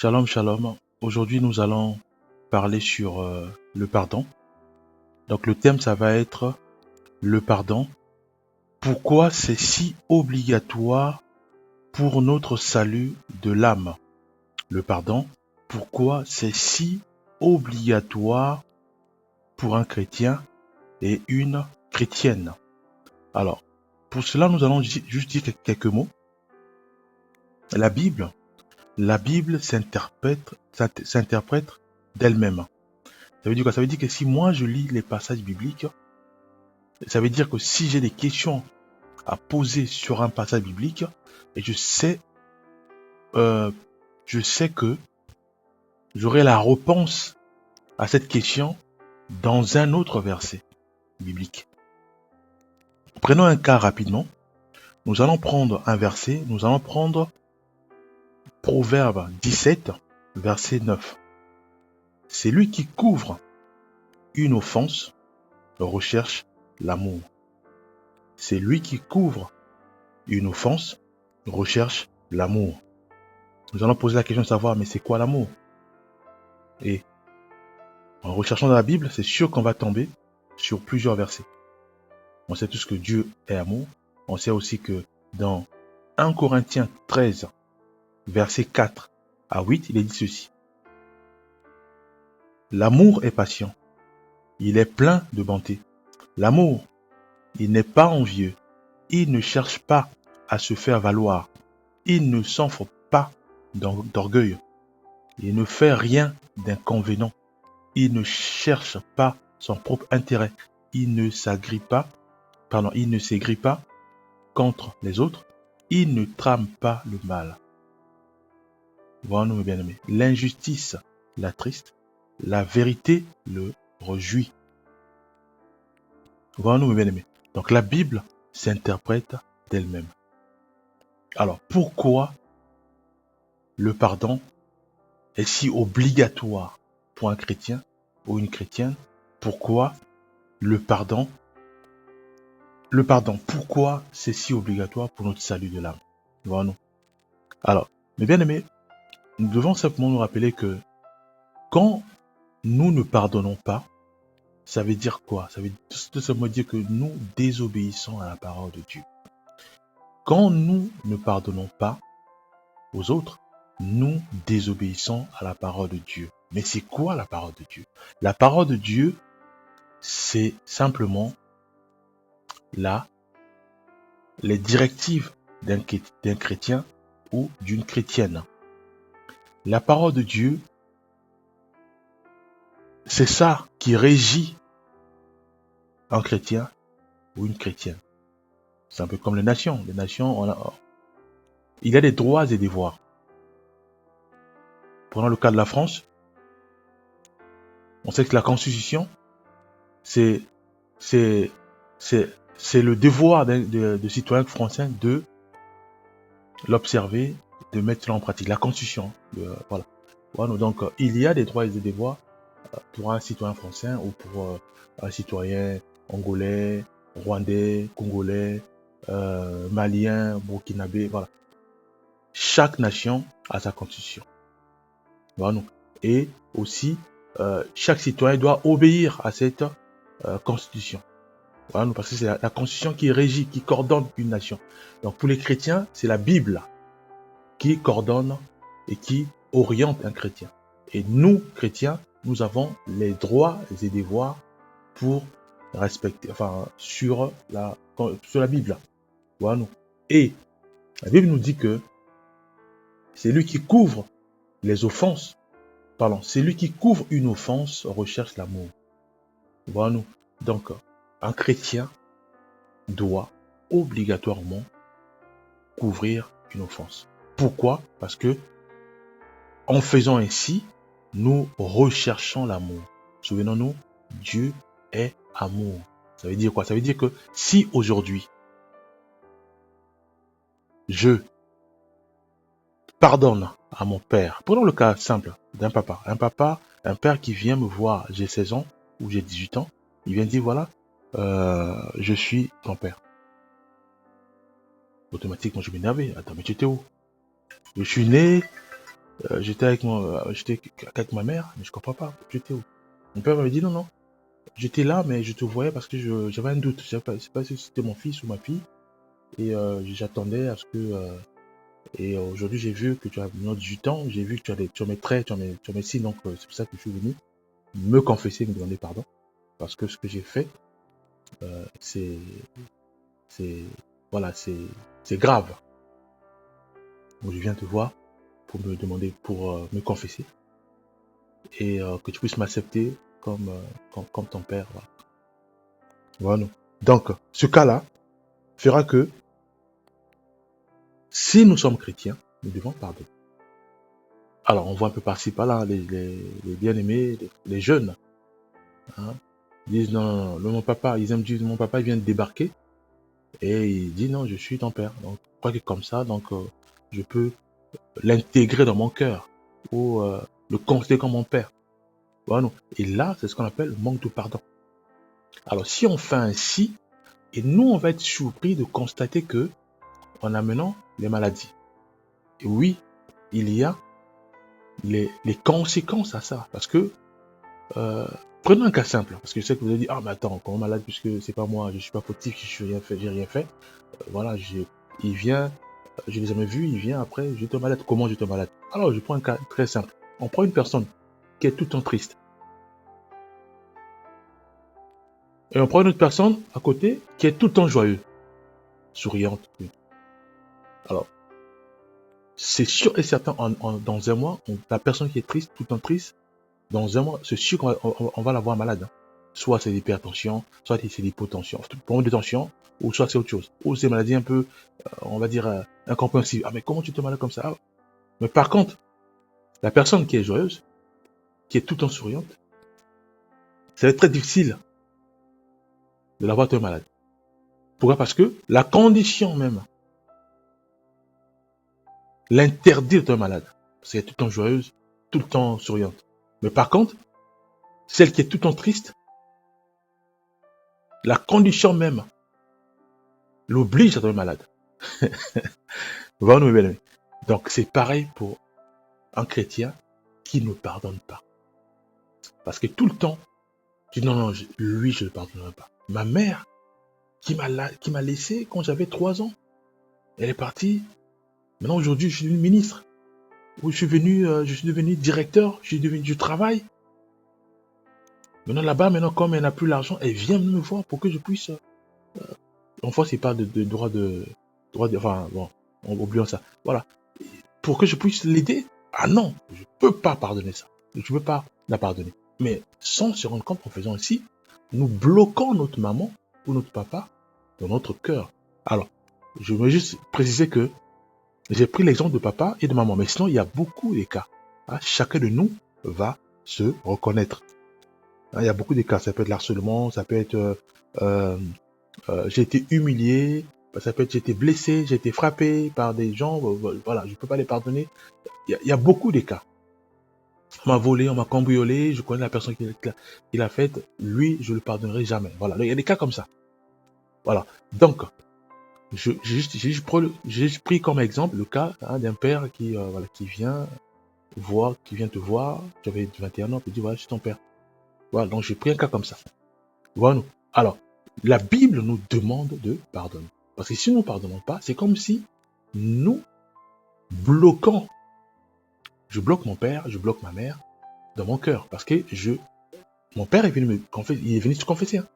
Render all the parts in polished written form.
Shalom, shalom. Aujourd'hui, nous allons parler sur le pardon. Donc, le thème, ça va être le pardon. Pourquoi c'est si obligatoire pour notre salut de l'âme? Le pardon. Pourquoi c'est si obligatoire pour un chrétien et une chrétienne? Alors, pour cela, nous allons juste dire quelques mots. La Bible s'interprète d'elle-même. Ça veut dire quoi? Ça veut dire que si moi je lis les passages bibliques, ça veut dire que si j'ai des questions à poser sur un passage biblique, et je sais que j'aurai la réponse à cette question dans un autre verset biblique. Prenons un cas rapidement. Nous allons prendre un verset, nous allons prendre Proverbe 17, verset 9. C'est lui qui couvre une offense, recherche l'amour. C'est lui qui couvre une offense, recherche l'amour. Nous allons poser la question de savoir, mais c'est quoi l'amour? Et en recherchant dans la Bible, c'est sûr qu'on va tomber sur plusieurs versets. On sait tous que Dieu est amour. On sait aussi que dans 1 Corinthiens 13, versets 4 à 8, il est dit ceci. L'amour est patient. Il est plein de bonté. L'amour, il n'est pas envieux. Il ne cherche pas à se faire valoir. Il ne s'enfle pas d'orgueil. Il ne fait rien d'inconvénient. Il ne cherche pas son propre intérêt. Il ne s'aigrit pas contre les autres. Il ne trame pas le mal. Voilà, mes bien-aimés. L'injustice l'attriste. La vérité le réjouit. Voilà, mes bien-aimés. Donc la Bible s'interprète d'elle-même. Alors, pourquoi le pardon est si obligatoire pour un chrétien ou une chrétienne? Pourquoi le pardon, pourquoi c'est si obligatoire pour notre salut de l'âme? Voilà. Alors, mes bien-aimés, nous devons simplement nous rappeler que quand nous ne pardonnons pas, ça veut dire quoi? Ça veut tout simplement dire que nous désobéissons à la parole de Dieu. Quand nous ne pardonnons pas aux autres, nous désobéissons à la parole de Dieu. Mais c'est quoi la parole de Dieu? La parole de Dieu, c'est simplement les directives d'un chrétien ou d'une chrétienne. La parole de Dieu, c'est ça qui régit un chrétien ou une chrétienne. C'est un peu comme les nations. Les nations, il y a des droits et des devoirs. Prenons le cas de la France. On sait que la Constitution, c'est le devoir de citoyen français de l'observer, de mettre en pratique. La Constitution, voilà. Voilà. Donc, il y a des droits et des devoirs pour un citoyen français ou pour un citoyen angolais, rwandais, congolais, malien, burkinabé, voilà. Chaque nation a sa constitution. Voilà. Et aussi, chaque citoyen doit obéir à cette constitution. Voilà, parce que c'est la constitution qui régit, qui coordonne une nation. Donc pour les chrétiens, c'est la Bible qui coordonne et qui oriente un chrétien. Et nous, chrétiens, nous avons les droits et devoirs pour respecter, sur la Bible. Voilà. Et la Bible nous dit que c'est lui qui couvre les offenses. C'est lui qui couvre une offense, recherche l'amour. Voilà. Donc, un chrétien doit obligatoirement couvrir une offense. Pourquoi? Parce que en faisant ainsi, nous recherchons l'amour. Souvenons-nous, Dieu est amour. Ça veut dire quoi? Ça veut dire que si aujourd'hui, je pardonne à mon père, prenons le cas simple d'un papa. Un père qui vient me voir, j'ai 16 ans ou j'ai 18 ans, il vient dire voilà, je suis ton père. Automatiquement, je m'énerve. Attends, mais tu étais où? Je suis né j'étais avec ma mère, mais je comprends pas. J'étais où? Mon père m'avait dit non, non. J'étais là, mais je te voyais parce que j'avais un doute. Je sais pas si c'était mon fils ou ma fille. Et j'attendais à ce que... et aujourd'hui, j'ai vu que tu as maintenant 18 ans. J'ai vu que tu as mes traits, tu as mes signes. Donc, c'est pour ça que je suis venu me confesser, me demander pardon. Parce que ce que j'ai fait, c'est... C'est... Voilà, c'est grave. Donc, je viens te voir pour me demander, pour me confesser. Et que tu puisses m'accepter comme ton père. Voilà. Voilà. Donc, ce cas-là fera que si nous sommes chrétiens, nous devons pardonner. Alors, on voit un peu par-ci, par-là, les bien-aimés, les jeunes, hein, ils disent non, non, mon papa, ils aiment dire, mon papa il vient de débarquer, et il dit non, je suis ton père. Donc, je crois que comme ça, donc, je peux l'intégrer dans mon cœur, ou le considérer comme mon père. Voilà. Et là, c'est ce qu'on appelle le manque de pardon. Alors, si on fait ainsi, et nous, on va être surpris de constater que, en amenant les maladies, et oui, il y a les conséquences à ça, parce que prenons un cas simple, parce que je sais que vous allez dire, ah mais attends, comment malade, puisque c'est pas moi, je suis pas fautif, j'ai rien fait, voilà, il vient, je l'ai jamais vu, il vient après, j'étais malade, comment j'étais malade? Alors je prends un cas très simple, on prend une personne qui est tout le temps triste, et on prend une autre personne à côté qui est tout le temps joyeux, souriante. Alors, c'est sûr et certain, dans un mois, la personne qui est triste, tout le temps triste, dans un mois, c'est sûr qu'on va l'avoir malade. Hein. Soit c'est l'hypertension, soit c'est l'hypotension, problème de tension, ou soit c'est autre chose. Ou c'est maladie un peu, on va dire, incompréhensible. Ah, mais comment tu te malades comme ça? Ah. Mais par contre, la personne qui est joyeuse, qui est tout le temps souriante, ça va être très difficile de l'avoir te malade. Pourquoi? Parce que la condition même l'interdit d'être malade. Parce qu'elle est tout le temps joyeuse, tout le temps souriante. Mais par contre, celle qui est tout le temps triste, la condition même l'oblige à tomber malade. Voilà, mes belles. Donc c'est pareil pour un chrétien qui ne pardonne pas. Parce que tout le temps, je dis non, non, lui, je ne le pardonnerai pas. Ma mère, qui m'a laissé quand j'avais 3 ans, elle est partie. Maintenant, aujourd'hui, je suis devenu ministre. Oui, je suis devenu directeur, je travaille. Maintenant, là-bas, comme elle n'a plus l'argent, elle vient me voir pour que je puisse... En fois, c'est pas de droit de... Enfin, bon, oublions ça. Voilà. Pour que je puisse l'aider. Ah non, je peux pas pardonner ça. Je peux pas la pardonner. Mais sans se rendre compte qu'en faisant ainsi, nous bloquons notre maman ou notre papa dans notre cœur. Alors, je veux juste préciser que j'ai pris l'exemple de papa et de maman, mais sinon il y a beaucoup de cas. Hein, chacun de nous va se reconnaître. Hein, il y a beaucoup de cas. Ça peut être l'harcèlement, ça peut être j'ai été humilié, ça peut être j'ai été blessé, j'ai été frappé par des gens, voilà, je peux pas les pardonner. Il y a beaucoup de cas. On m'a volé, on m'a cambriolé, je connais la personne qui l'a faite, lui, je le pardonnerai jamais. Voilà, il y a des cas comme ça. Voilà. Donc, j'ai juste pris comme exemple le cas d'un père qui, voilà, qui vient te voir, tu avais 21 ans, puis dit voilà, je suis ton père. Voilà, donc j'ai pris un cas comme ça. Voilà. Alors, la Bible nous demande de pardonner. Parce que si nous ne pardonnons pas, c'est comme si nous bloquons. Je bloque mon père, je bloque ma mère dans mon cœur. Parce que mon père est venu me confesser, il est venu se confesser. Hein.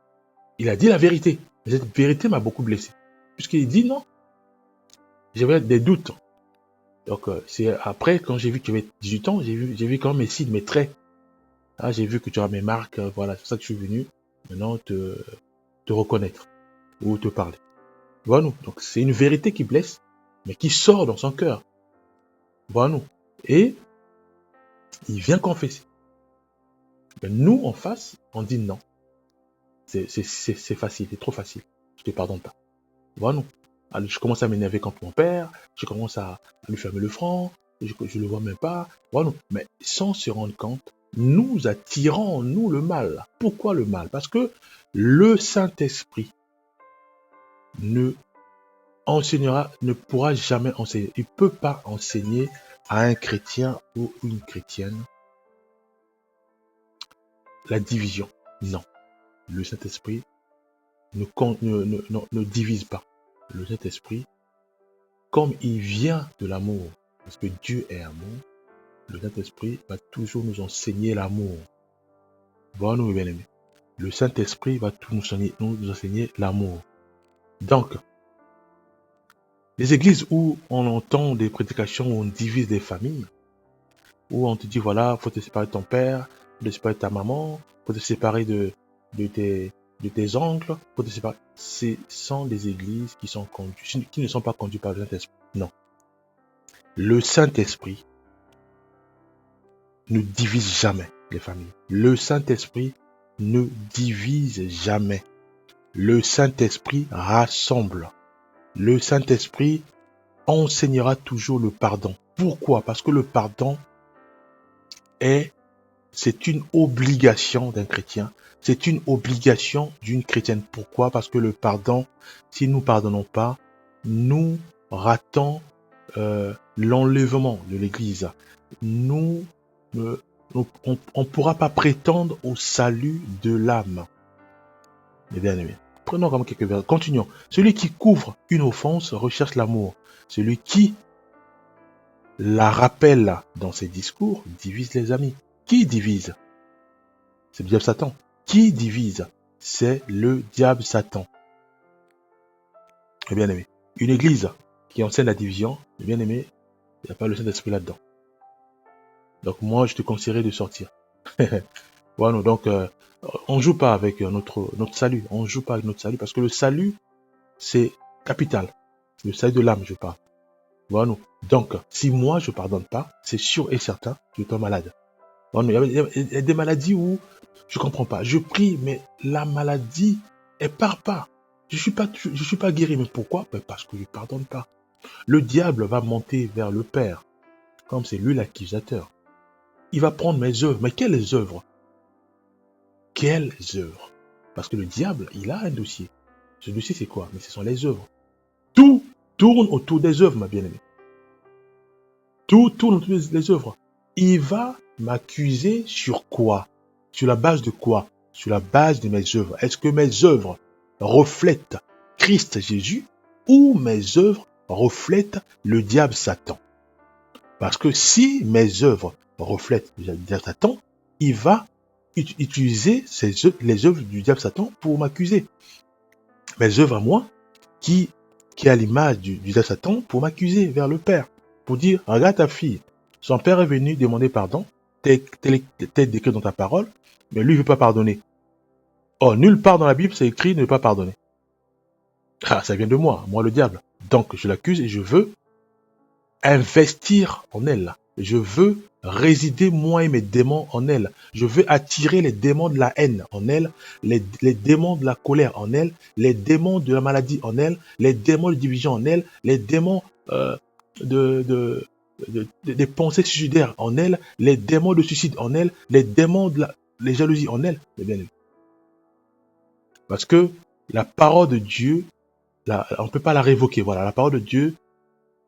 Il a dit la vérité. Mais cette vérité m'a beaucoup blessé. Puisqu'il dit non. J'avais des doutes. Donc, c'est après, quand j'ai vu que tu avais 18 ans, j'ai vu quand même mes signes, mes traits. Ah, j'ai vu que tu as mes marques, voilà, c'est pour ça que je suis venu maintenant te reconnaître ou te parler. Voilà. Donc, c'est une vérité qui blesse, mais qui sort dans son cœur. Voilà. Et il vient confesser. Mais nous, en face, on dit non. C'est facile, c'est trop facile. Je te pardonne pas. Voilà. Alors, je commence à m'énerver contre mon père, je commence à lui fermer le front, je le vois même pas. Voilà. Mais sans se rendre compte, nous attirons en nous le mal. Pourquoi le mal? Parce que le Saint-Esprit ne pourra jamais enseigner. Il ne peut pas enseigner à un chrétien ou une chrétienne la division. Non. Le Saint-Esprit ne divise pas. Le Saint-Esprit, comme il vient de l'amour, parce que Dieu est amour, le Saint-Esprit va toujours nous enseigner l'amour. Voilà, nous, bien aimés. Le Saint-Esprit va tout nous enseigner l'amour. Donc, les églises où on entend des prédications où on divise des familles, où on te dit, voilà, faut te séparer de ton père, faut te séparer de ta maman, faut te séparer de tes oncles, faut te séparer. Ce sont des églises qui ne sont pas conduites par le Saint-Esprit. Non. Le Saint-Esprit ne divise jamais les familles. Le Saint-Esprit ne divise jamais. Le Saint-Esprit rassemble. Le Saint-Esprit enseignera toujours le pardon. Pourquoi? Parce que le pardon c'est une obligation d'un chrétien. C'est une obligation d'une chrétienne. Pourquoi? Parce que le pardon, si nous ne pardonnons pas, nous ratons l'enlèvement de l'Église. On ne pourra pas prétendre au salut de l'âme. Mes bien-aimés, prenons comme quelques versets. Continuons. Celui qui couvre une offense recherche l'amour. Celui qui la rappelle dans ses discours divise les amis. Qui divise? C'est le diable Satan. Qui divise? C'est le diable Satan. Mes bien-aimés, une église qui enseigne la division, mes bien-aimés, il n'y a pas le Saint-Esprit là-dedans. Donc moi, je te conseillerais de sortir. Voilà, donc on ne joue pas avec notre salut. On ne joue pas avec notre salut parce que le salut, c'est capital. Le salut de l'âme, je parle. Voilà. Donc, si moi, je ne pardonne pas, c'est sûr et certain, je tombe malade. Voilà. Il y a des maladies où je ne comprends pas. Je prie, mais la maladie, elle part pas. Je suis pas guéri. Mais pourquoi? Parce que je ne pardonne pas. Le diable va monter vers le Père, comme c'est lui l'accusateur. Il va prendre mes œuvres. Mais quelles œuvres? Quelles œuvres? Parce que le diable, il a un dossier. Ce dossier, c'est quoi? Mais ce sont les œuvres. Tout tourne autour des œuvres, ma bien-aimée. Tout tourne autour des œuvres. Il va m'accuser sur quoi? Sur la base de quoi? Sur la base de mes œuvres. Est-ce que mes œuvres reflètent Christ Jésus ou mes œuvres reflètent le diable Satan? Parce que si mes œuvres reflètent le diable Satan, il va utiliser les œuvres du diable Satan pour m'accuser. Mes œuvres à moi, qui a l'image du diable Satan, pour m'accuser vers le Père. Pour dire, regarde ta fille, son père est venu demander pardon, t'es décrit dans ta parole, mais lui ne veut pas pardonner. Or, nulle part dans la Bible, c'est écrit ne pas pardonner. Ah, ça vient de moi le diable. Donc, je l'accuse et je veux investir en elle. Je veux résider moi et mes démons en elle. Je veux attirer les démons de la haine en elle, les démons de la colère en elle, les démons de la maladie en elle, les démons de division en elle, les démons des pensées suicidaires en elle, les démons de suicide en elle, les démons de les jalousies en elle. Parce que la parole de Dieu, on ne peut pas la révoquer. Voilà, la parole de Dieu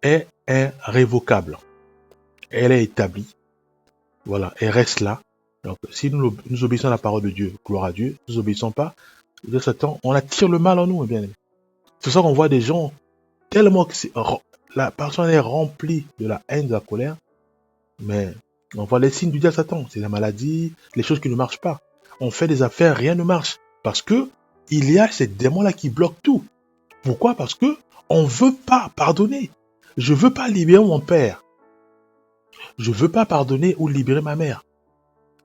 est irrévocable. Elle est établie. Voilà, elle reste là. Donc, si nous obéissons à la parole de Dieu, gloire à Dieu, nous n'obéissons pas, de Satan, on attire le mal en nous, bien aimé. C'est ça qu'on voit des gens tellement que la personne est remplie de la haine, de la colère, mais on voit les signes du diable Satan. C'est la maladie, les choses qui ne marchent pas. On fait des affaires, rien ne marche. Parce que il y a ces démons-là qui bloquent tout. Pourquoi? Parce que on veut pas pardonner. Je veux pas libérer mon père. Je veux pas pardonner ou libérer ma mère.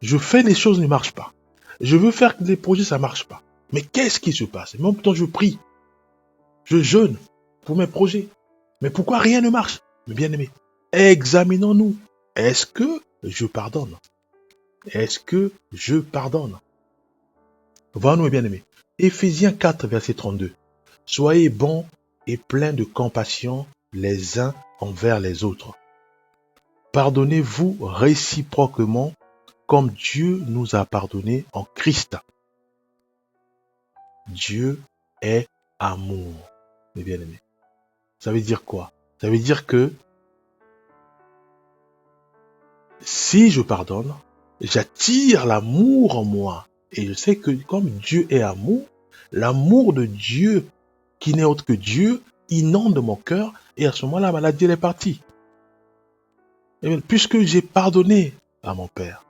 Je fais les choses ne marchent pas. Je veux faire des projets, ça marche pas. Mais qu'est-ce qui se passe? Même temps je prie. Je jeûne pour mes projets. Mais pourquoi rien ne marche? Mais bien aimé, examinons-nous. Est-ce que je pardonne? Est-ce que je pardonne? Voilà, mes bien-aimés. Éphésiens 4, verset 32. Soyez bons et pleins de compassion les uns envers les autres. Pardonnez-vous réciproquement comme Dieu nous a pardonné en Christ. Dieu est amour, mes bien-aimés. Ça veut dire quoi? Ça veut dire que Si je pardonne, j'attire l'amour en moi. Et je sais que comme Dieu est amour, l'amour de Dieu, qui n'est autre que Dieu, inonde mon cœur. Et à ce moment-là, la maladie elle est partie. Et bien, puisque j'ai pardonné à mon père,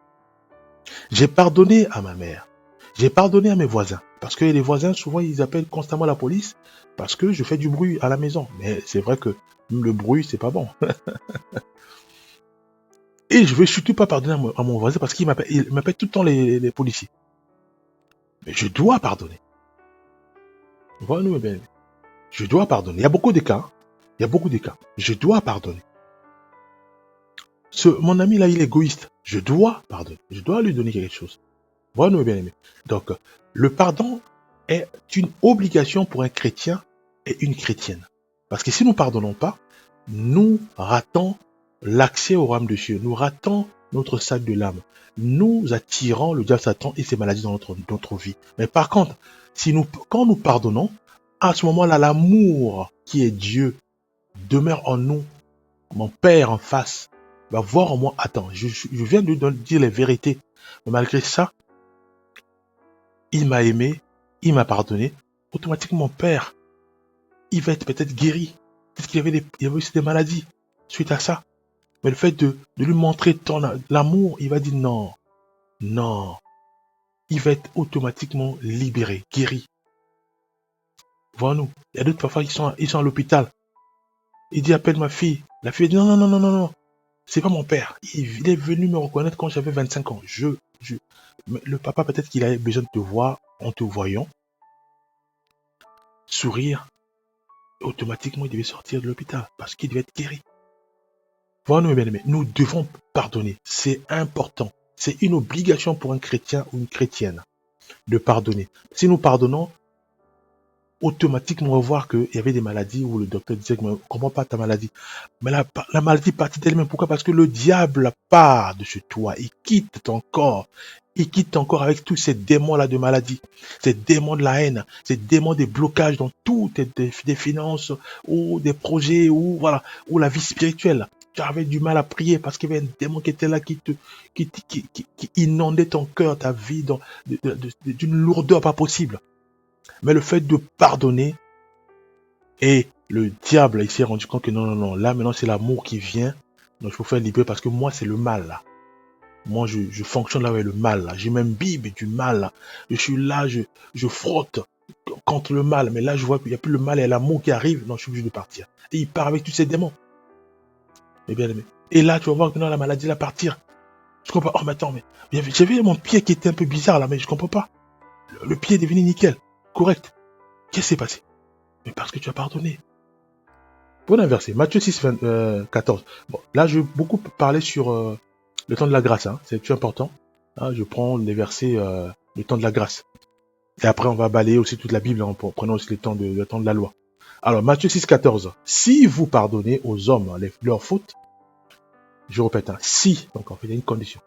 j'ai pardonné à ma mère, j'ai pardonné à mes voisins. Parce que les voisins, souvent, ils appellent constamment la police parce que je fais du bruit à la maison. Mais c'est vrai que le bruit, c'est pas bon. Et je ne vais surtout pas pardonner à mon voisin parce qu'il m'appelle tout le temps les policiers. Mais je dois pardonner. Voilà, nous, bien. Je dois pardonner. Il y a beaucoup de cas. Hein. Il y a beaucoup de cas. Je dois pardonner. Mon ami là, il est égoïste. Je dois pardonner. Je dois lui donner quelque chose. Voilà, nous, bien aimés. Donc, le pardon est une obligation pour un chrétien et une chrétienne. Parce que si nous ne pardonnons pas, nous ratons l'accès au royaume de Dieu. Nous ratons notre sac de l'âme. Nous attirons le diable Satan et ses maladies dans notre vie. Mais par contre, quand nous pardonnons, à ce moment-là, l'amour qui est Dieu demeure en nous. Mon Père en face va voir en moi, attends, je viens de lui dire les vérités. Mais malgré ça, il m'a aimé, il m'a pardonné. Automatiquement, mon Père, il va être peut-être guéri. Peut-être qu'il y avait aussi des maladies suite à ça. Mais le fait de lui montrer l'amour, il va dire non, non. Il va être automatiquement libéré, guéri. Voilà-nous. Il y a d'autres parfois ils sont à l'hôpital. Il dit appelle ma fille. La fille dit non, non, non, non, non, non. C'est pas mon père. Il est venu me reconnaître quand j'avais 25 ans. Le papa, peut-être qu'il avait besoin de te voir en te voyant. Sourire. Automatiquement, il devait sortir de l'hôpital parce qu'il devait être guéri. Voilà, mes bien-aimés. Nous devons pardonner. C'est important. C'est une obligation pour un chrétien ou une chrétienne de pardonner. Si nous pardonnons, automatiquement on va voir qu'il y avait des maladies où le docteur disait que ne comprends pas ta maladie. Mais la maladie partit d'elle-même. Pourquoi? Parce que le diable part de chez toi. Il quitte ton corps. Il quitte ton corps avec tous ces démons-là de maladie. Ces démons de la haine. Ces démons des blocages dans toutes des finances ou des projets ou voilà, ou la vie spirituelle. Tu avais du mal à prier parce qu'il y avait un démon qui était là qui inondait ton cœur, ta vie d'une lourdeur pas possible. Mais le fait de pardonner, et le diable, il s'est rendu compte que non, non, non, là maintenant c'est l'amour qui vient, donc je peux faire libérer parce que moi c'est le mal là. Moi je fonctionne là avec le mal là, j'ai même Bible du mal là. Je suis là, je frotte contre le mal, mais là je vois qu'il n'y a plus le mal et l'amour qui arrive, non je suis obligé de partir. Et il part avec tous ces démons. Et bien aimé. Et là tu vas voir que non, la maladie va partir. Je comprends pas, oh mais attends, mais j'avais mon pied qui était un peu bizarre là, mais je comprends pas. Le pied est devenu nickel, correct. Qu'est-ce qui s'est passé? Mais parce que tu as pardonné. Pour inverser, Matthieu 6, 14. Bon, là, je vais beaucoup parler sur le temps de la grâce. Hein. C'est important. Hein, je prends les versets, le temps de la grâce. Et après, on va balayer aussi toute la Bible en prenant aussi le temps de la loi. Alors, Matthieu 6, 14. Si vous pardonnez aux hommes leurs fautes, je répète, hein, si, donc en fait, il y a une condition.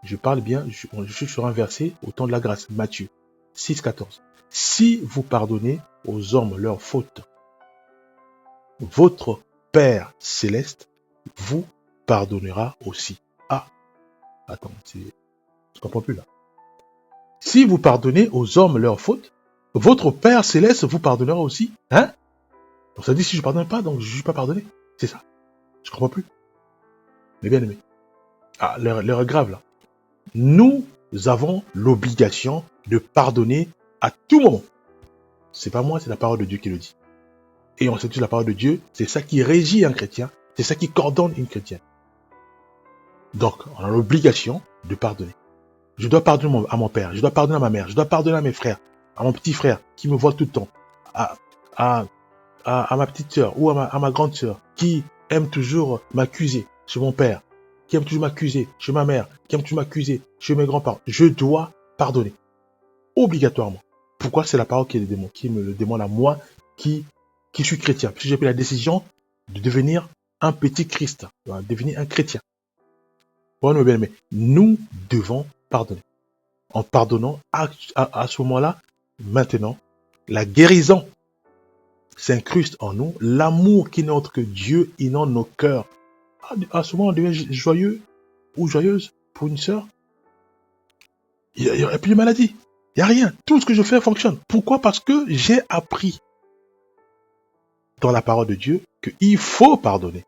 Je parle bien, je suis sur un verset au temps de la grâce. Matthieu 6, 14. Si vous pardonnez aux hommes leurs fautes, votre Père céleste vous pardonnera aussi. Ah, attends, je comprends plus là. Si vous pardonnez aux hommes leurs fautes, votre Père céleste vous pardonnera aussi. Hein? Donc ça dit si je pardonne pas, donc je ne suis pas pardonné. C'est ça. Je comprends plus. Mais bien aimé. Ah, l'heure est grave là. Nous avons l'obligation de pardonner à tout moment. C'est pas moi, c'est la parole de Dieu qui le dit. Et on sait tous la parole de Dieu, c'est ça qui régit un chrétien, c'est ça qui coordonne une chrétienne. Donc, on a l'obligation de pardonner. Je dois pardonner à mon père, je dois pardonner à ma mère, je dois pardonner à mes frères, à mon petit frère qui me voit tout le temps, à ma petite sœur ou à ma grande sœur qui aime toujours m'accuser chez mon père, qui aime toujours m'accuser chez ma mère, qui aime toujours m'accuser chez mes grands-parents. Je dois pardonner. Obligatoirement. Pourquoi? C'est la parole qui me le demande à moi qui suis chrétien. Parce que j'ai pris la décision de devenir un petit Christ, de devenir un chrétien. Bon, mais nous devons pardonner. En pardonnant, à ce moment-là, maintenant, la guérison s'incruste en nous. L'amour qui n'est autre que Dieu inonde nos cœurs. À ce moment, on devient joyeux. ou joyeuse pour une sœur. Il n'y a plus de maladie. Il n'y a rien. Tout ce que je fais fonctionne. Pourquoi? Parce que j'ai appris dans la parole de Dieu qu'il faut pardonner.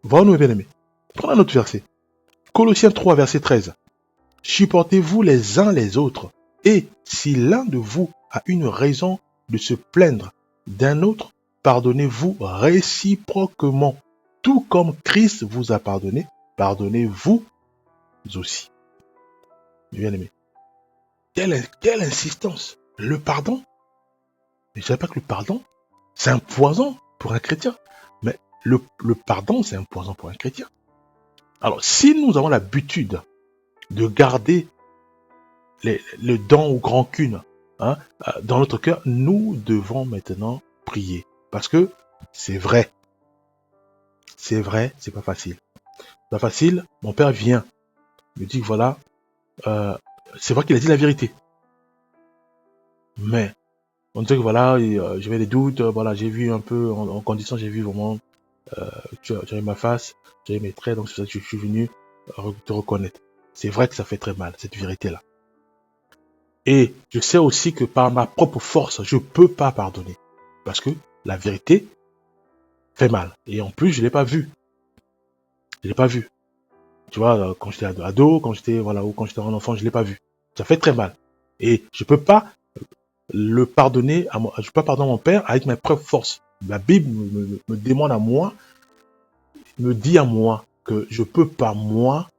Voyons, mes bien-aimés. Prenons un autre verset. Colossiens 3, verset 13. Supportez-vous les uns les autres. Et si l'un de vous a une raison de se plaindre d'un autre, pardonnez-vous réciproquement. Tout comme Christ vous a pardonné, pardonnez-vous aussi. Bien-aimés. Quelle insistance. Le pardon. Je ne savais pas que le pardon, c'est un poison pour un chrétien. Mais le pardon, c'est un poison pour un chrétien. Alors, si nous avons l'habitude de garder le dents ou rancune dans notre cœur, nous devons maintenant prier. Parce que c'est vrai. C'est vrai, c'est pas facile. C'est pas facile. Mon père vient, me dit que voilà, c'est vrai qu'il a dit la vérité. Mais on dit que voilà, j'avais des doutes, voilà, j'ai vu un peu en condition, j'ai vu vraiment, j'avais ma face, j'avais mes traits, donc c'est pour ça que je suis venu te reconnaître. C'est vrai que ça fait très mal, cette vérité-là. Et je sais aussi que par ma propre force, je peux pas pardonner. Parce que la vérité fait mal. Et en plus, je l'ai pas vu. Je l'ai pas vu. Tu vois, quand j'étais ado, quand j'étais, voilà, ou quand j'étais un enfant, je l'ai pas vu. Ça fait très mal. Et je peux pas le pardonner je peux pas pardonner mon père avec mes propres forces. La Bible me demande à moi, me dit à moi que je peux pas, moi,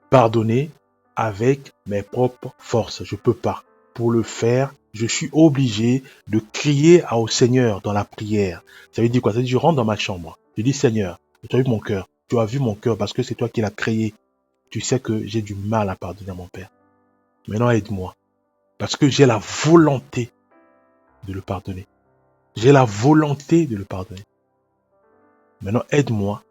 pardonner avec mes propres forces. Je peux pas. Pour le faire, je suis obligé de crier au Seigneur dans la prière. Ça veut dire quoi? Ça veut dire je rentre dans ma chambre. Je dis Seigneur, tu as vu mon cœur. Tu as vu mon cœur parce que c'est toi qui l'as créé. Tu sais que j'ai du mal à pardonner à mon père. Maintenant, aide-moi. Parce que j'ai la volonté de le pardonner. J'ai la volonté de le pardonner. Maintenant, aide-moi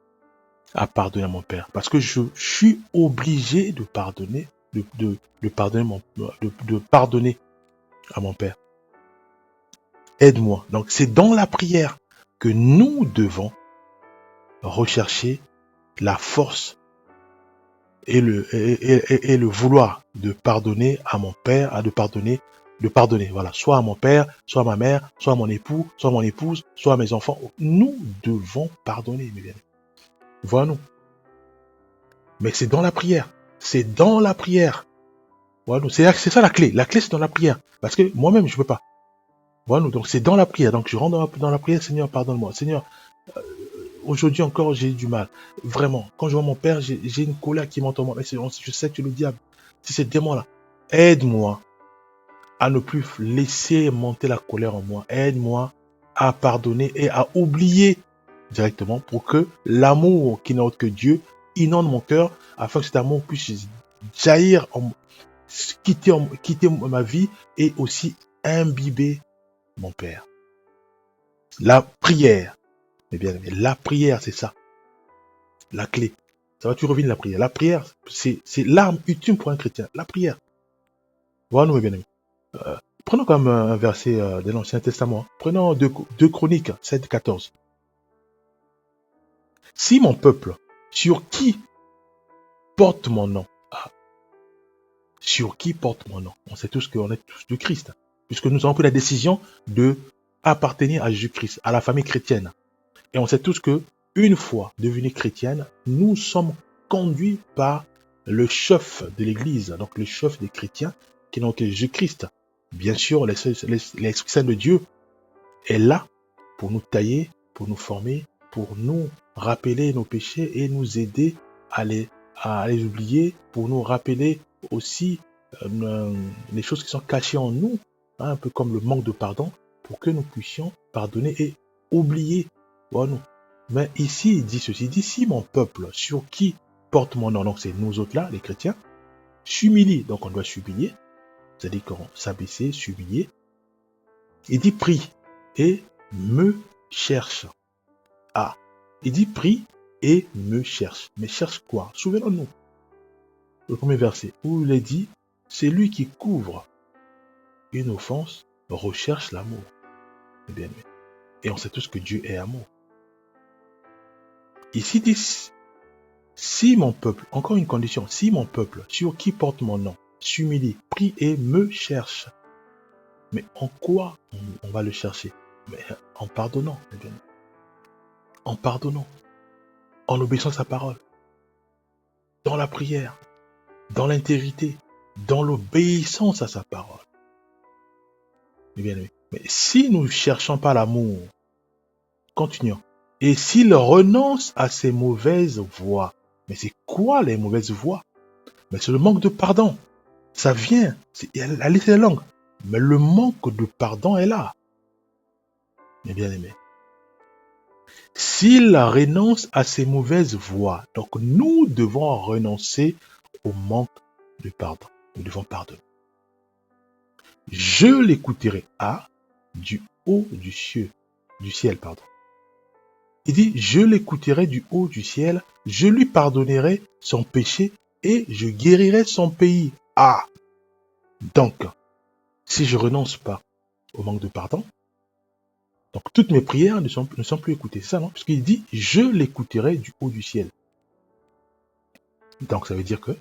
à pardonner à mon père. Parce que je suis obligé de pardonner, de pardonner à mon père. Aide-moi. Donc, c'est dans la prière que nous devons rechercher la force et le vouloir de pardonner à mon père, de pardonner, voilà, soit à mon père, soit à ma mère, soit à mon époux, soit à mon épouse, soit à mes enfants. Nous devons pardonner, mes bien-aimés. Voilà-nous. Mais c'est dans la prière. C'est dans la prière. Voilà, c'est ça la clé. La clé, c'est dans la prière. Parce que moi-même, je ne peux pas. Voilà, donc c'est dans la prière. Donc je rentre dans la prière, Seigneur, pardonne-moi. Seigneur, aujourd'hui encore, j'ai du mal. Vraiment, quand je vois mon père, j'ai une colère qui monte en moi. Mais je sais que le diable, c'est ce démon-là. Aide-moi à ne plus laisser monter la colère en moi. Aide-moi à pardonner et à oublier directement pour que l'amour qui n'est autre que Dieu inonde mon cœur afin que cet amour puisse jaillir, quitter ma vie et aussi imbiber mon Père. La prière, mes bien-aimés, la prière, c'est ça, la clé. Ça va, tu reviens la prière. La prière, c'est l'arme ultime pour un chrétien. La prière. Voilà, mes bien-aimés. Prenons comme un verset de l'Ancien Testament. Prenons 2 Chroniques 7, 14. Si mon peuple, sur qui porte mon nom, sur qui porte mon nom, on sait tous qu'on est tous de Christ, puisque nous avons pris la décision de appartenir à Jésus-Christ, à la famille chrétienne. Et on sait tous que, une fois devenus chrétiennes, nous sommes conduits par le chef de l'Église, donc le chef des chrétiens, qui est donc Jésus-Christ. Bien sûr, l'Esprit Saint de Dieu est là pour nous tailler, pour nous former, pour nous rappeler nos péchés et nous aider à les oublier, pour nous rappeler aussi les choses qui sont cachées en nous, un peu comme le manque de pardon, pour que nous puissions pardonner et oublier. Voilà. Mais ici, il dit ceci, il dit si mon peuple, sur qui porte mon nom, donc c'est nous autres là, les chrétiens, s'humilie, donc on doit s'humilier, c'est-à-dire qu'on s'abaisser, s'humilier. Il dit prie et me cherche. Ah, il dit prie et me cherche. Mais cherche quoi? Souvenons-nous. Le premier verset où il est dit, c'est lui qui couvre une offense, recherche l'amour. Bien, et on sait tous que Dieu est amour. Ici dit, Si mon peuple, encore une condition, si mon peuple, sur qui porte mon nom, s'humilie, prie et me cherche. Mais en quoi on va le chercher? Mais en pardonnant, mes bien-aimés. En pardonnant, en obéissant à sa parole, dans la prière, dans l'intégrité, dans l'obéissance à sa parole. Mes bien-aimés. Mais si nous ne cherchons pas l'amour, continuons. Et s'il renonce à ses mauvaises voies, mais c'est quoi les mauvaises voies? Mais c'est le manque de pardon. Ça vient, elle a laissé la langue. Mais le manque de pardon est là. Mes bien-aimés. S'il renonce à ses mauvaises voies, donc nous devons renoncer au manque de pardon. Nous devons pardonner. Je l'écouterai du haut du ciel, pardon. Il dit, je l'écouterai du haut du ciel, je lui pardonnerai son péché et je guérirai son pays. Donc, si je renonce pas au manque de pardon, donc toutes mes prières ne sont plus écoutées. C'est ça, non? Parce qu'il dit, je l'écouterai du haut du ciel. Donc, ça veut dire que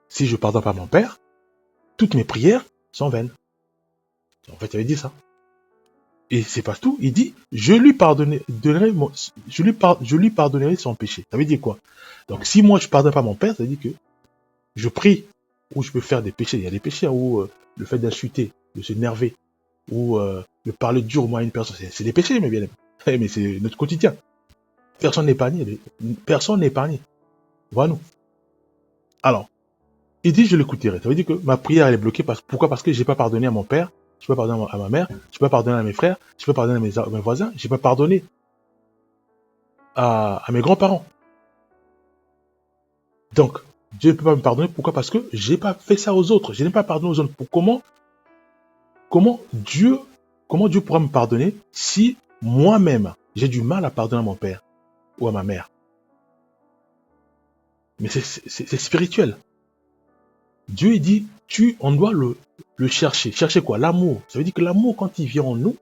si je pardonne pas mon père, toutes mes prières sont vaines. En fait, il avait dit ça. Et c'est pas tout. Il dit, je lui pardonnerai son péché. Ça veut dire quoi? Donc, si moi je pardonne pas mon père, ça veut dire que je prie, ou je peux faire des péchés. Il y a des péchés où le fait d'insulter, de s'énerver, ou de parler durement à une personne, c'est des péchés, mais bien aimé. Mais c'est notre quotidien. Personne n'est épargné. Personne n'est épargné. Voilà nous. Alors, il dit, je l'écouterai. Ça veut dire que ma prière elle est bloquée. Pourquoi? Parce que j'ai pas pardonné à mon père, je peux pas pardonner à ma mère, je peux pas pardonner à mes frères, je peux pas pardonner à mes voisins, je peux pas pardonner à mes grands-parents. Donc, Dieu ne peut pas me pardonner. Pourquoi? Parce que j'ai pas fait ça aux autres. Je n'ai pas pardonné aux autres. Comment Dieu pourra me pardonner si moi-même j'ai du mal à pardonner à mon père ou à ma mère? Mais c'est spirituel. Dieu il dit, on doit le chercher. Chercher quoi? L'amour. Ça veut dire que l'amour, quand il vient en nous,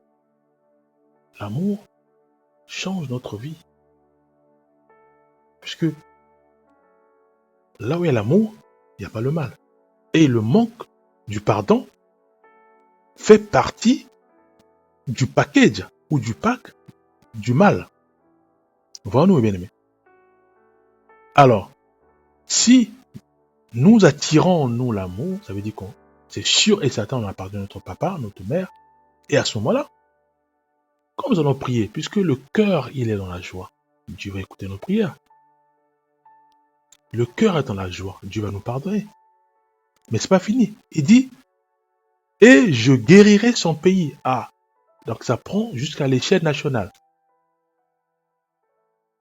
l'amour change notre vie. Puisque là où il y a l'amour, il n'y a pas le mal. Et le manque du pardon fait partie du package ou du pack du mal. Voilà, nous, bien aimés. Alors, si nous attirons en nous l'amour, ça veut dire qu'on c'est sûr et certain on a pardonné notre papa, notre mère, et à ce moment-là, comme nous allons prier, puisque le cœur il est dans la joie, Dieu va écouter nos prières. Le cœur est dans la joie, Dieu va nous pardonner. Mais c'est pas fini. Il dit, et je guérirai son pays. Donc ça prend jusqu'à l'échelle nationale.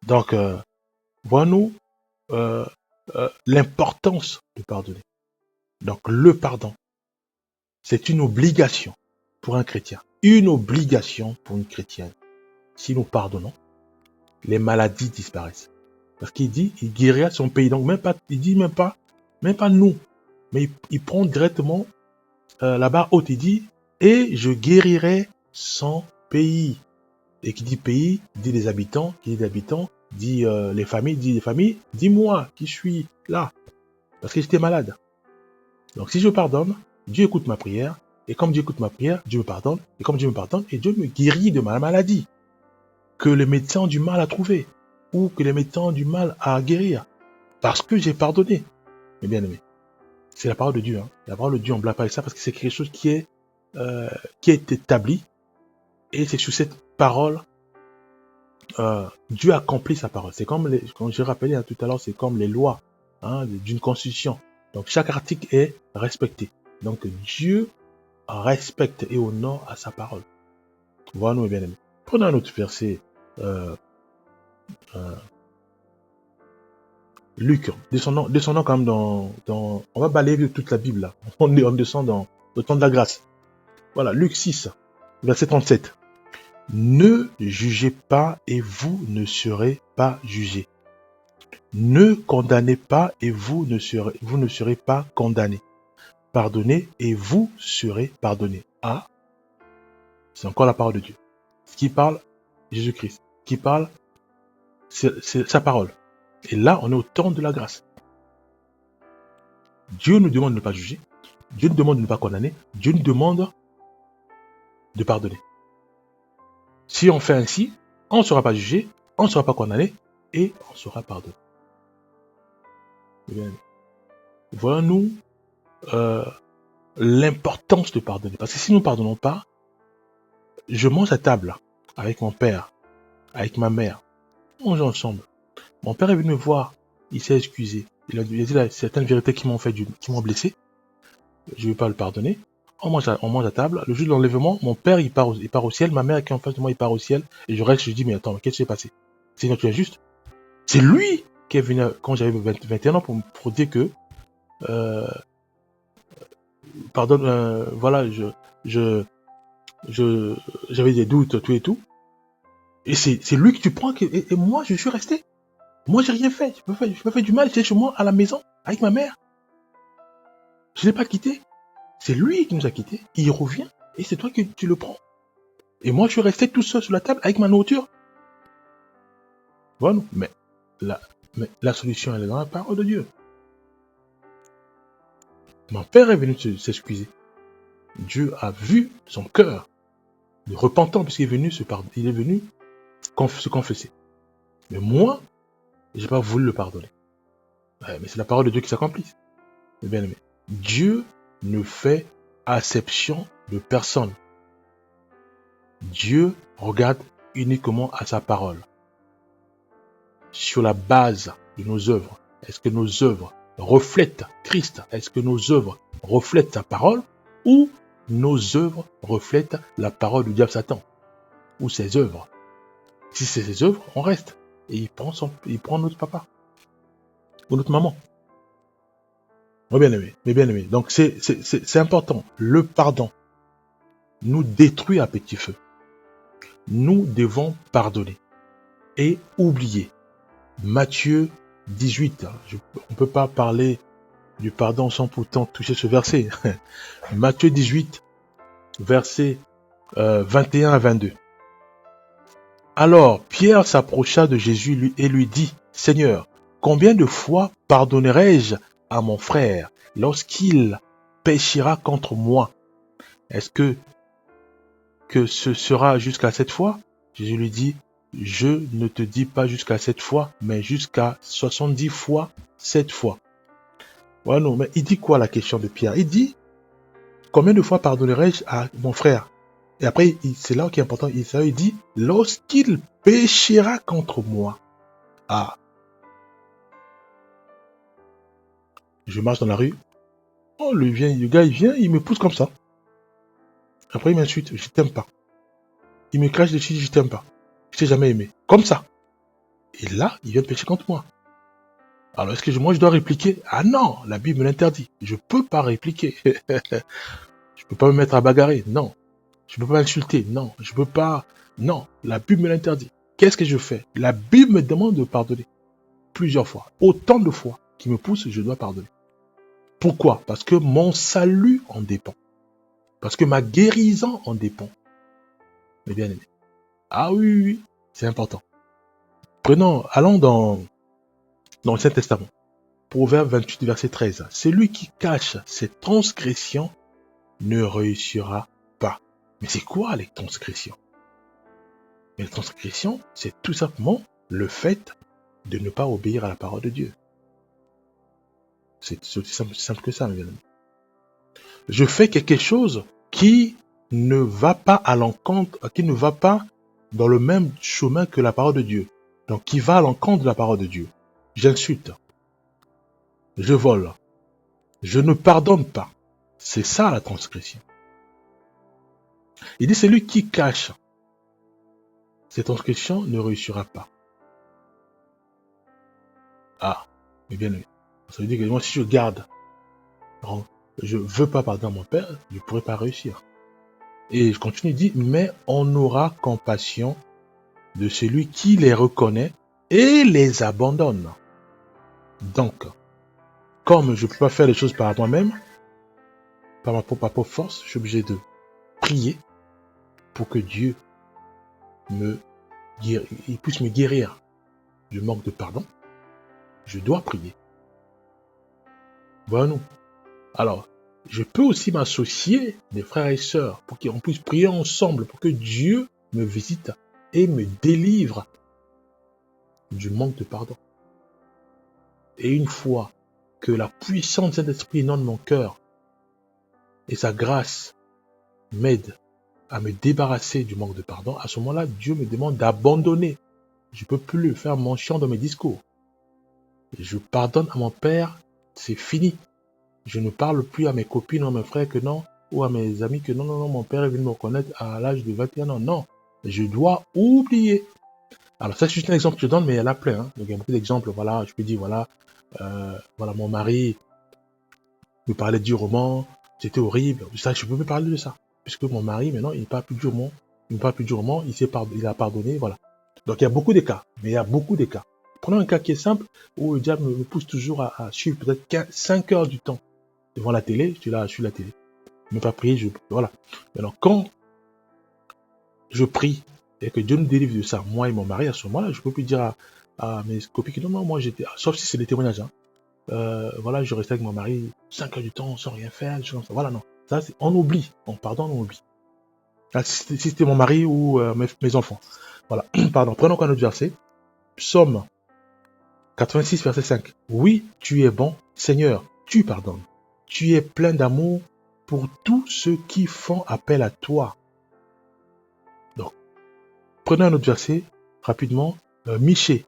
Donc, voyons-nous l'importance de pardonner. Donc le pardon, c'est une obligation pour un chrétien. Une obligation pour une chrétienne. Si nous pardonnons, les maladies disparaissent. Parce qu'il dit, il guérira son pays. Donc il dit même pas nous. Mais il prend directement la barre haute. Il dit, et je guérirai son pays. Et qui dit pays, dit les habitants. Qui dit les habitants, dit les familles. Dit les familles, dis moi qui suis là. Parce que j'étais malade. Donc si je pardonne, Dieu écoute ma prière. Et comme Dieu écoute ma prière, Dieu me pardonne. Et comme Dieu me pardonne, et Dieu me guérit de ma maladie. Que les médecins ont du mal à trouver. Ou que les médecins ont du mal à guérir. Parce que j'ai pardonné. Mes bien-aimés. C'est la parole de Dieu. La parole de Dieu, on ne blague pas avec ça parce que c'est quelque chose qui est établi. Et c'est sur cette parole, Dieu accomplit sa parole. C'est comme, comme je rappelais tout à l'heure, c'est comme les lois d'une constitution. Donc chaque article est respecté. Donc Dieu respecte et honore à sa parole. Voilà, nous, bien aimés. Prenons un autre verset. Luc, descendons quand même dans... On va balayer toute la Bible là. On descend dans le temps de la grâce. Voilà, Luc 6, verset 37. Ne jugez pas et vous ne serez pas jugés. Ne condamnez pas et vous ne serez pas condamnés. Pardonnez et vous serez pardonnés. C'est encore la parole de Dieu. Ce qui parle, Jésus-Christ. Qui parle, c'est sa parole. Et là, on est au temps de la grâce. Dieu nous demande de ne pas juger. Dieu nous demande de ne pas condamner. Dieu nous demande de pardonner. Si on fait ainsi, on ne sera pas jugé, on ne sera pas condamné et on sera pardonné. Voilà nous l'importance de pardonner. Parce que si nous ne pardonnons pas, je mange à table avec mon père, avec ma mère. On mange ensemble. Mon père est venu me voir, il s'est excusé. Il a dit certaines vérités qui m'ont blessé. Je ne vais pas le pardonner. On mange à table. Le jour de l'enlèvement, mon père il part au ciel, ma mère qui est en face de moi il part au ciel. Et je reste, je dis mais attends, qu'est-ce qui s'est passé? Sinon tu es juste. C'est lui qui est venu quand j'avais 21 ans pour dire que pardonne, voilà, j'avais des doutes, tout et tout. Et c'est lui que tu prends, et moi, je suis resté. Moi, j'ai rien fait. Je me fais du mal, j'étais chez moi, à la maison, avec ma mère. Je l'ai pas quitté. C'est lui qui nous a quittés. Il revient, et c'est toi que tu le prends. Et moi, je suis resté tout seul sur la table, avec ma nourriture. Voilà, mais la solution, elle est dans la parole de Dieu. Mon père est venu s'excuser. Dieu a vu son cœur de repentant, puisqu'il est venu se confesser. Mais moi, j'ai pas voulu le pardonner. Mais c'est la parole de Dieu qui s'accomplit. Bien aimé. Dieu ne fait acception de personne. Dieu regarde uniquement à sa parole. Sur la base de nos œuvres, est-ce que nos œuvres reflètent Christ? Est-ce que nos œuvres reflètent sa parole? Ou nos œuvres reflètent la parole du diable Satan? Ou ses œuvres? Si c'est ses œuvres, on reste. Et il prend notre papa. Ou notre maman. Mais bien aimé. Donc c'est important. Le pardon nous détruit à petit feu. Nous devons pardonner et oublier. Matthieu 18. On ne peut pas parler du pardon sans pourtant toucher ce verset. Matthieu 18, versets 21 à 22. Alors Pierre s'approcha de Jésus et lui dit, Seigneur, combien de fois pardonnerai-je à mon frère lorsqu'il péchera contre moi? Est-ce que ce sera jusqu'à 7 fois? Jésus lui dit, je ne te dis pas jusqu'à 7 fois, mais jusqu'à 70 fois 7 fois. Ouais, non, mais il dit quoi la question de Pierre? Il dit, combien de fois pardonnerai-je à mon frère? Et après, c'est là qui est important, il dit, lorsqu'il péchera contre moi. Ah. Je marche dans la rue. Oh, le gars, il vient, il me pousse comme ça. Après, il m'insulte, je t'aime pas. Il me crache dessus, je t'aime pas. Je t'ai jamais aimé. Comme ça. Et là, il vient pécher contre moi. Alors, est-ce que moi, je dois répliquer? Ah non, la Bible me l'interdit. Je peux pas répliquer. Je peux pas me mettre à bagarrer. Non. Je peux pas insulter. Non. Je peux pas. Non. La Bible me l'interdit. Qu'est-ce que je fais? La Bible me demande de pardonner. Plusieurs fois. Autant de fois qui me pousse, je dois pardonner. Pourquoi? Parce que mon salut en dépend. Parce que ma guérison en dépend. Mes bien-aimés. Ah oui. C'est important. Allons dans le Saint-Testament. Proverbe 28, verset 13. Celui qui cache ses transgressions ne réussira pas. Mais c'est quoi les transgressions? Mais les transgressions, c'est tout simplement le fait de ne pas obéir à la parole de Dieu. C'est aussi simple que ça, mes amis. Je fais quelque chose qui ne va pas à l'encontre, qui ne va pas dans le même chemin que la parole de Dieu. Donc, qui va à l'encontre de la parole de Dieu. J'insulte. Je vole. Je ne pardonne pas. C'est ça la transgression. Il dit, celui qui cache cette transgression ne réussira pas. Ah, mais bien aimé. Ça veut dire que moi, si je garde, je veux pas pardonner à mon père, je ne pourrai pas réussir. Et je continue, il dit, mais on aura compassion de celui qui les reconnaît et les abandonne. Donc, comme je ne peux pas faire les choses par moi-même, par ma propre force, je suis obligé de prier pour que Dieu il puisse me guérir du manque de pardon. je dois prier. Voyons-nous. Alors, je peux aussi m'associer des frères et sœurs pour qu'on puisse prier ensemble, pour que Dieu me visite et me délivre du manque de pardon. Et une fois que la puissance du Saint-Esprit inonde mon cœur et sa grâce m'aide à me débarrasser du manque de pardon, à ce moment-là, Dieu me demande d'abandonner. Je ne peux plus faire mention dans mes discours. Je pardonne à mon père, c'est fini. Je ne parle plus à mes copines ou à mes frères que non, ou à mes amis que non, mon père est venu me reconnaître à l'âge de 21 ans. Non, je dois oublier. Alors ça, c'est juste un exemple que je donne, mais il y en a plein. Donc il y a beaucoup d'exemples. Voilà, je peux dire, voilà, mon mari me parlait durement, c'était horrible. Ça, je peux plus parler de ça. Puisque mon mari, maintenant, il ne parle plus durement. Il a pardonné, voilà. Donc il y a beaucoup de cas, mais il y a beaucoup de cas. Prenons un cas qui est simple, où le diable me pousse toujours à suivre peut-être 5 heures du temps devant la télé. Je suis là, je suis la télé. Je ne peux pas prier, voilà. Maintenant, quand je prie et que Dieu nous délivre de ça, moi et mon mari, à ce moment-là, je ne peux plus dire à mes copines que non, moi j'étais, sauf si c'est des témoignages, hein. Voilà, je restais avec mon mari 5 heures du temps sans rien faire, voilà, non. Ça, on oublie, on pardonne, on oublie. Là, si c'était mon mari ou mes enfants. Voilà, pardon, prenons un autre verset. Psaume 86, verset 5. Oui, tu es bon, Seigneur, tu pardonnes. Tu es plein d'amour pour tous ceux qui font appel à toi. Donc, prenons un autre verset, rapidement. Michée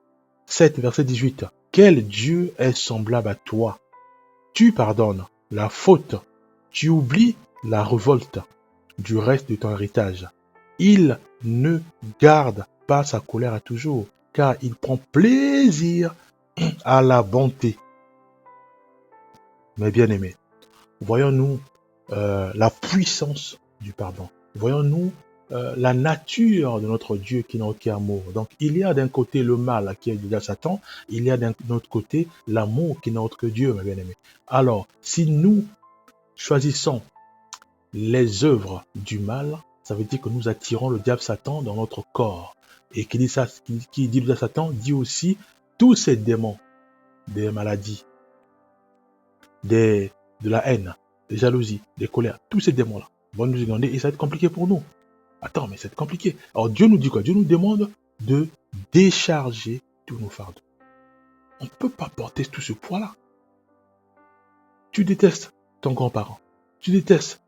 7, verset 18. Quel Dieu est semblable à toi? Tu pardonnes la faute, tu oublies la révolte du reste de ton héritage. Il ne garde pas sa colère à toujours, car il prend plaisir à la bonté. Mes bien-aimés, voyons-nous la puissance du pardon. Voyons-nous la nature de notre Dieu qui n'a aucun amour. Donc, il y a d'un côté le mal qui est déjà Satan, il y a d'un autre côté l'amour qui n'a autre que Dieu, mes bien-aimés. Alors, si nous choisissons les œuvres du mal, ça veut dire que nous attirons le diable Satan dans notre corps. Et qui dit ça, qui dit le diable Satan, dit aussi tous ces démons, des maladies, de la haine, des jalousies, des colères, tous ces démons-là vont nous inonder et ça va être compliqué pour nous. Attends, mais c'est compliqué. Alors Dieu nous dit quoi? Dieu nous demande de décharger tous nos fardeaux. On ne peut pas porter tout ce poids-là. Tu détestes ton grand-parent. Tu détestes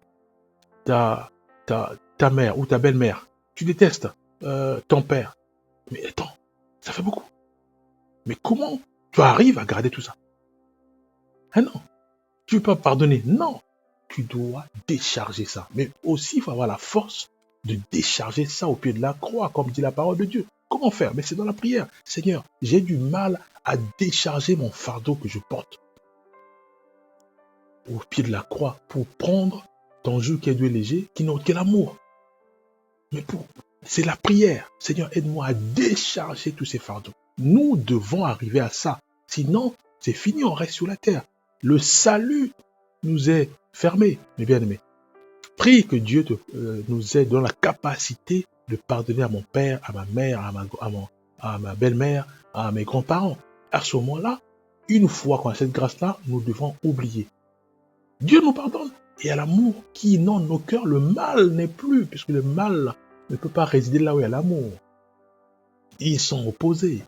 ta mère ou ta belle-mère. Tu détestes ton père. Mais attends, ça fait beaucoup. Mais comment tu arrives à garder tout ça? Ah non, tu ne peux pas pardonner. Non, tu dois décharger ça. Mais aussi, il faut avoir la force de décharger ça au pied de la croix, comme dit la parole de Dieu. Comment faire? Mais c'est dans la prière. Seigneur, j'ai du mal à décharger mon fardeau que je porte au pied de la croix pour prendre ton joug qui est doux et léger, qui n'a aucun amour. Mais c'est la prière. Seigneur, aide-moi à décharger tous ces fardeaux. Nous devons arriver à ça. Sinon, c'est fini, on reste sur la terre. Le salut nous est fermé, mes bien-aimés. Prie que Dieu nous aide dans la capacité de pardonner à mon père, à ma mère, à ma belle-mère, à mes grands-parents. À ce moment-là, une fois qu'on a cette grâce-là, nous devons oublier. Dieu nous pardonne. Et à l'amour qui inonde nos cœurs, le mal n'est plus, puisque le mal ne peut pas résider là où il y a l'amour. Ils sont opposés.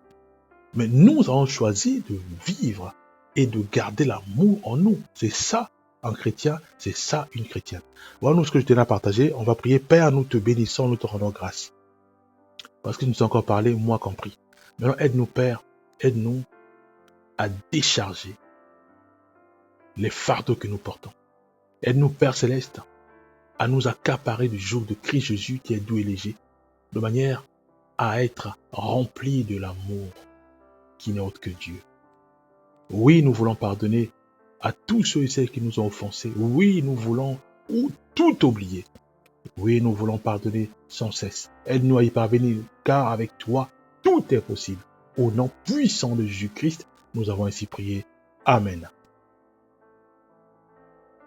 Mais nous avons choisi de vivre et de garder l'amour en nous. C'est ça un chrétien, c'est ça une chrétienne. Voilà ce que je tenais à partager. On va prier. Père, nous te bénissons, nous te rendons grâce. Parce que nous nous encore parlé, moi compris. Maintenant, aide-nous, Père, aide-nous à décharger les fardeaux que nous portons. Aide-nous, Père Céleste, à nous accaparer du joug de Christ Jésus qui est doux et léger, de manière à être remplis de l'amour qui n'est autre que Dieu. Oui, nous voulons pardonner à tous ceux et celles qui nous ont offensés. Oui, nous voulons tout oublier. Oui, nous voulons pardonner sans cesse. Aide-nous à y parvenir, car avec toi, tout est possible. Au nom puissant de Jésus-Christ, nous avons ainsi prié. Amen.